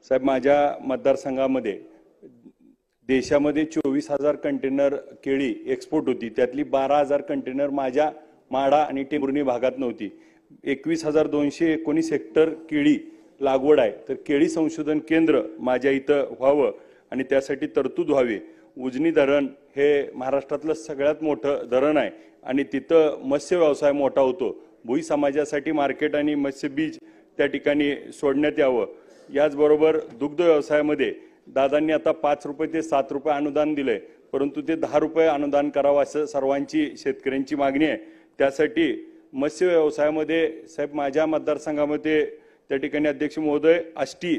साहेब, माझ्या मतदारसंघामध्ये देशामध्ये 24,000 कंटेनर केळी एक्सपोर्ट होती, त्यातली 12,000 कंटेनर माझ्या माढा आणि टेंभुर्णी भागात नव्हती। 21,219 हेक्टर केळी लागवड आहे, तर केळी संशोधन केंद्र माझ्या इथं व्हावं आणि त्यासाठी तरतूद व्हावी। उजनी धरण हे महाराष्ट्रातलं सगळ्यात मोठं धरण आहे आणि तिथं मत्स्य व्यवसाय मोठा होतो। भुई समाजासाठी मार्केट आणि मत्स्य बीज त्या ठिकाणी सोडण्यात यावं। याचबरोबर दुग्ध व्यवसायामध्ये दादांनी आता 5 रुपये ते 7 रुपये अनुदान दिले, परंतु ते 10 रुपये अनुदान करावं असं सर्वांची शेतकऱ्यांची मागणी आहे। त्यासाठी मत्स्य व्यवसायामध्ये साहेब माझ्या मतदारसंघामध्ये त्या ठिकाणी अध्यक्ष महोदय आष्टी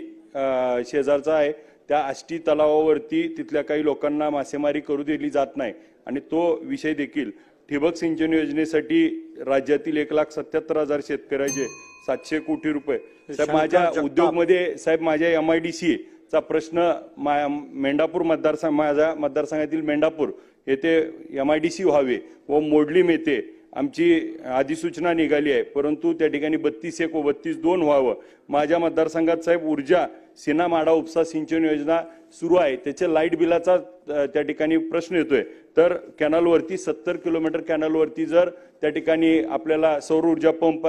शेजारचा आहे, त्या आष्टी तलावावरती तिथल्या काही लोकांना मासेमारी करू दिली जात नाही आणि तो विषय देखील ठिबक सिंचन योजनेसाठी राज्यातील 1,77,000 शेतकऱ्याचे 700 कोटी रुपये साहेब माझ्या उद्योगमध्ये साहेब माझ्या MIDC चा प्रश्न मेंढापूर मतदारसंघ माझ्या मतदारसंघातील मेंढापूर येथे MIDC व्हावे व मोडलीम येथे आमची अधिसूचना निघाली आहे, परंतु त्या ठिकाणी 32-1 व 32-2 व्हावं। माझ्या मतदारसंघात साहेब ऊर्जा सीना माडा उपसा सिंचन योजना सुरू आहे, त्याच्या लाईट बिलाचा त्या ठिकाणी प्रश्न येतोय। तर कॅनलवरती 70 किलोमीटर कॅनलवरती जर त्या ठिकाणी आपल्याला सौर ऊर्जा पंप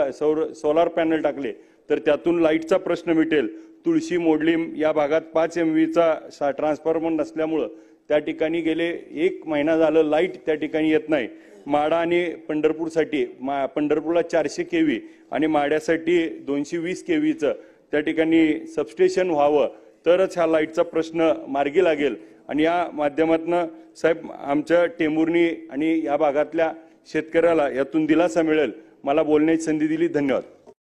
सोलार पॅनल टाकले तर त्यातून लाईटचा प्रश्न मिटेल। तुळशी मोडलीम या भागात 5 MV चा ट्रान्सफॉर्मर नसल्यामुळे त्या ठिकाणी गेले 1 महिना झालं लाईट त्या ठिकाणी येत नाही। माडा आणि पंढरपूरसाठी पंढरपूरला 400 kV आणि माड्यासाठी 220 kVचं त्या ठिकाणी सबस्टेशन व्हावं, तरच हा लाईटचा प्रश्न मार्गी लागेल। आणि या माध्यमातून साहेब आमच्या टेंभुर्णी आणि या भागातल्या शेतकऱ्याला यातून दिलासा मिळेल। मला बोलण्याची संधी दिली, धन्यवाद।